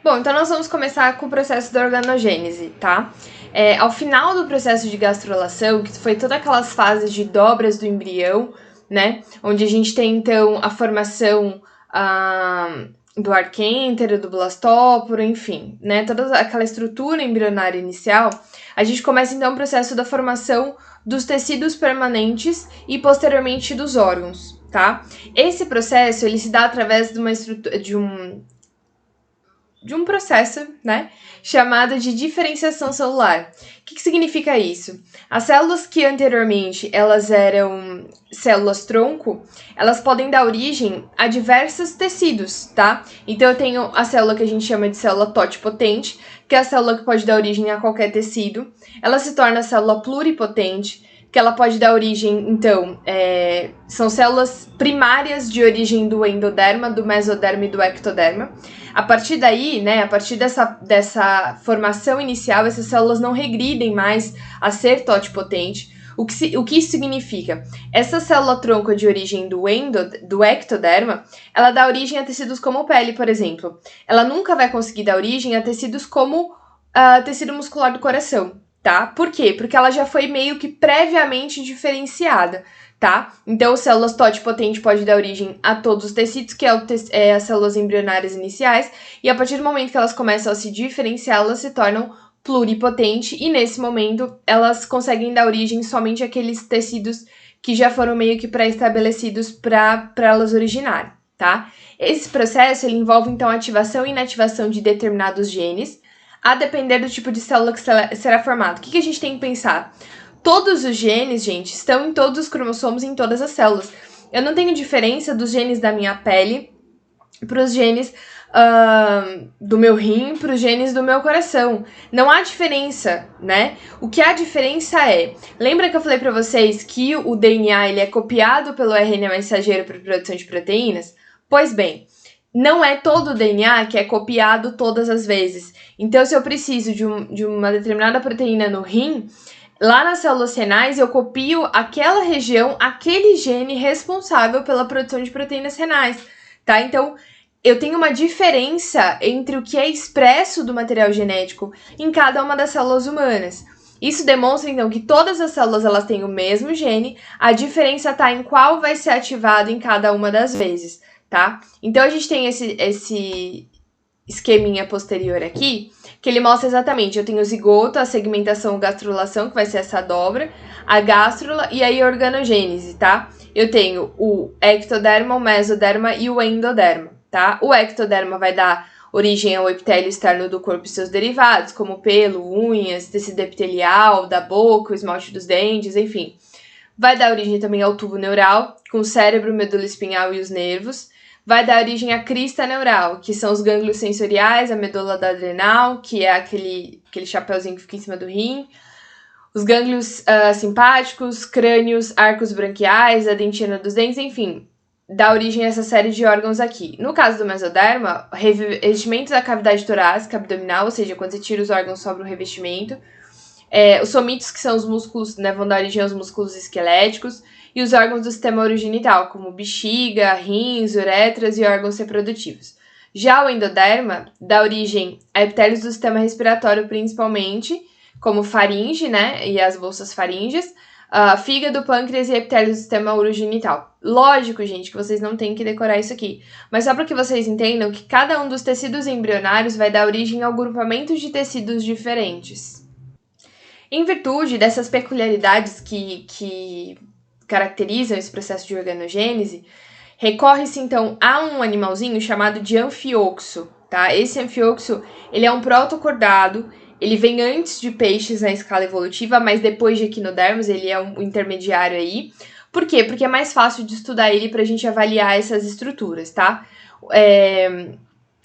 Bom, então nós vamos começar com o processo da organogênese, tá? Ao final do processo de gastrulação, que foi todas aquelas fases de dobras do embrião, né? Onde a gente tem, então, a formação do arquêntero, do blastóporo, enfim, né? Toda aquela estrutura embrionária inicial, a gente começa, então, o processo da formação dos tecidos permanentes e, posteriormente, dos órgãos, tá? Esse processo, ele se dá através de uma estrutura, de um processo, né, chamado de diferenciação celular. O que significa isso? As células que anteriormente elas eram células tronco, elas podem dar origem a diversos tecidos, tá? Então eu tenho a célula que a gente chama de célula totipotente, que é a célula que pode dar origem a qualquer tecido. Ela se torna a célula pluripotente, que ela pode dar origem, então, são células primárias de origem do endoderma, do mesoderma e do ectoderma. A partir daí, né, a partir dessa formação inicial, essas células não regridem mais a ser totipotente. O que isso significa? Essa célula tronco de origem do ectoderma, ela dá origem a tecidos como pele, por exemplo. Ela nunca vai conseguir dar origem a tecidos como tecido muscular do coração, tá? Por quê? Porque ela já foi meio que previamente diferenciada, tá? Então, células totipotente pode dar origem a todos os tecidos, que as células embrionárias iniciais, e a partir do momento que elas começam a se diferenciar, elas se tornam pluripotente, e nesse momento elas conseguem dar origem somente àqueles tecidos que já foram meio que pré-estabelecidos para elas originarem, tá? Esse processo, ele envolve, então, a ativação e inativação de determinados genes, a depender do tipo de célula que será formado. O que a gente tem que pensar? Todos os genes, gente, estão em todos os cromossomos, em todas as células. Eu não tenho diferença dos genes da minha pele para os genes do meu rim, para os genes do meu coração. Não há diferença, né? O que há diferença lembra que eu falei para vocês que o DNA ele é copiado pelo RNA mensageiro para produção de proteínas? Pois bem, não é todo o DNA que é copiado todas as vezes. Então, se eu preciso de uma determinada proteína no rim, lá nas células renais, eu copio aquela região, aquele gene responsável pela produção de proteínas renais, tá? Então, eu tenho uma diferença entre o que é expresso do material genético em cada uma das células humanas. Isso demonstra, então, que todas as células elas têm o mesmo gene, a diferença está em qual vai ser ativado em cada uma das vezes, tá? Então, a gente tem esse esqueminha posterior aqui, que ele mostra exatamente, eu tenho o zigoto, a segmentação, gastrulação, que vai ser essa dobra, a gástrula e aí a organogênese, tá? Eu tenho o ectoderma, o mesoderma e o endoderma, tá? O ectoderma vai dar origem ao epitélio externo do corpo e seus derivados, como pelo, unhas, tecido epitelial, da boca, o esmalte dos dentes, enfim. Vai dar origem também ao tubo neural, com o cérebro, medula espinhal e os nervos. Vai dar origem à crista neural, que são os gânglios sensoriais, a medula da adrenal, que é aquele chapéuzinho que fica em cima do rim, os gânglios simpáticos, crânios, arcos branquiais, a dentina dos dentes, enfim, dá origem a essa série de órgãos aqui. No caso do mesoderma, revestimento da cavidade torácica abdominal, ou seja, quando você tira os órgãos sobre o revestimento, os somitos, que são os músculos, né, vão dar origem aos músculos esqueléticos, e os órgãos do sistema urogenital, como bexiga, rins, uretras e órgãos reprodutivos. Já o endoderma dá origem a epitélios do sistema respiratório, principalmente, como faringe, né, e as bolsas faríngeas, fígado, pâncreas e epitélios do sistema urogenital. Lógico, gente, que vocês não têm que decorar isso aqui, mas só para que vocês entendam que cada um dos tecidos embrionários vai dar origem ao grupamento de tecidos diferentes. Em virtude dessas peculiaridades que caracterizam esse processo de organogênese, recorre-se então a um animalzinho chamado de anfioxo, tá? Esse anfioxo, ele é um protocordado, ele vem antes de peixes na escala evolutiva, mas depois de equinodermos, ele é um intermediário aí. Por quê? Porque é mais fácil de estudar ele pra gente avaliar essas estruturas, tá?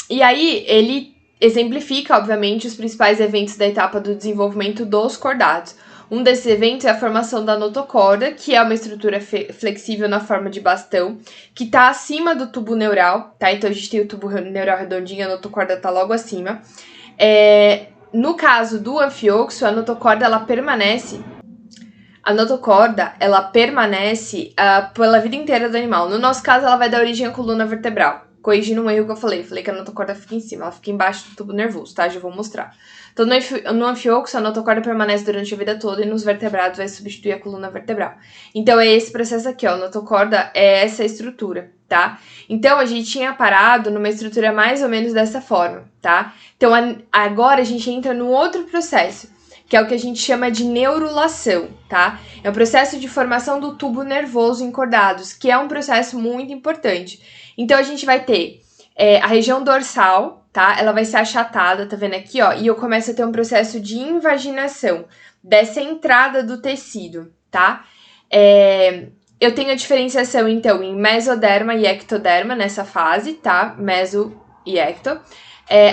E aí, ele exemplifica, obviamente, os principais eventos da etapa do desenvolvimento dos cordados. Um desses eventos é a formação da notocorda, que é uma estrutura flexível na forma de bastão, que está acima do tubo neural, tá? Então, a gente tem o tubo neural redondinho, a notocorda está logo acima. No caso do anfioxo, a notocorda, ela permanece pela vida inteira do animal. No nosso caso, ela vai dar origem à coluna vertebral, corrigindo um erro que eu falei que a notocorda fica em cima, ela fica embaixo do tubo nervoso, tá? Já vou mostrar. Então, no anfioxo, a notocorda permanece durante a vida toda e nos vertebrados vai substituir a coluna vertebral. Então, é esse processo aqui, ó, a notocorda é essa estrutura, tá? Então, a gente tinha parado numa estrutura mais ou menos dessa forma, tá? Então, agora a gente entra num outro processo, que é o que a gente chama de neurulação, tá? É o processo de formação do tubo nervoso encordados, que é um processo muito importante. Então, a gente vai ter a região dorsal, tá? Ela vai ser achatada, tá vendo aqui, ó? E eu começo a ter um processo de invaginação dessa entrada do tecido, tá? Eu tenho a diferenciação, então, em mesoderma e ectoderma nessa fase, tá? Meso e ecto.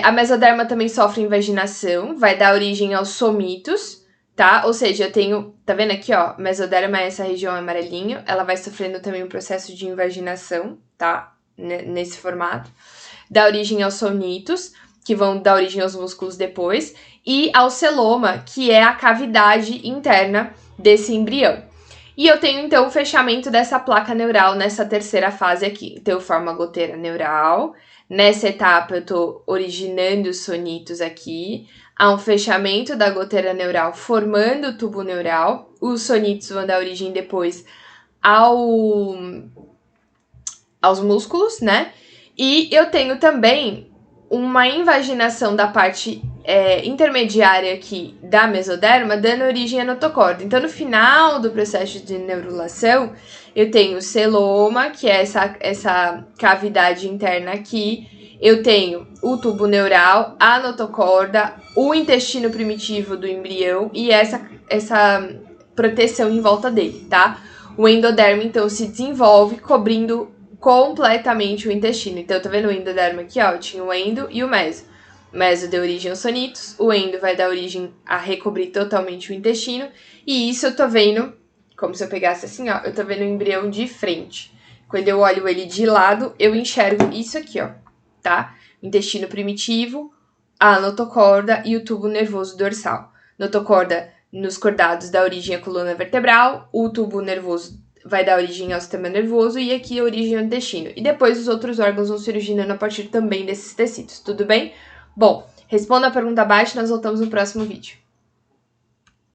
A mesoderma também sofre invaginação, vai dar origem aos somitos, tá? Ou seja, eu tenho, tá vendo aqui, ó? Mesoderma é essa região amarelinho, ela vai sofrendo também um processo de invaginação, tá? Nesse formato. Dá origem aos somitos, que vão dar origem aos músculos depois, e ao celoma, que é a cavidade interna desse embrião. E eu tenho, então, o fechamento dessa placa neural nessa terceira fase aqui. Então, eu formo a goteira neural. Nessa etapa, eu tô originando os sonitos aqui. Há um fechamento da goteira neural formando o tubo neural. Os sonitos vão dar origem depois aos músculos, né? E eu tenho também uma invaginação da parte intermediária aqui da mesoderma, dando origem à notocorda. Então, no final do processo de neurulação, eu tenho o celoma, que é essa cavidade interna aqui. Eu tenho o tubo neural, a notocorda, o intestino primitivo do embrião e essa proteção em volta dele, tá? O endodermo, então, se desenvolve cobrindo completamente o intestino. Então, tá vendo o endodermo aqui, ó? Eu tinha o endo e o meso. O meso deu origem aos sonitos, o endo vai dar origem a recobrir totalmente o intestino, e isso eu tô vendo, como se eu pegasse assim, ó, eu tô vendo o embrião de frente. Quando eu olho ele de lado, eu enxergo isso aqui, ó, tá? Intestino primitivo, a notocorda e o tubo nervoso dorsal. Notocorda nos cordados dá origem à coluna vertebral, o tubo nervoso vai dar origem ao sistema nervoso e aqui a origem ao intestino. E depois os outros órgãos vão se originando a partir também desses tecidos, tudo bem? Bom, responda a pergunta abaixo e nós voltamos no próximo vídeo.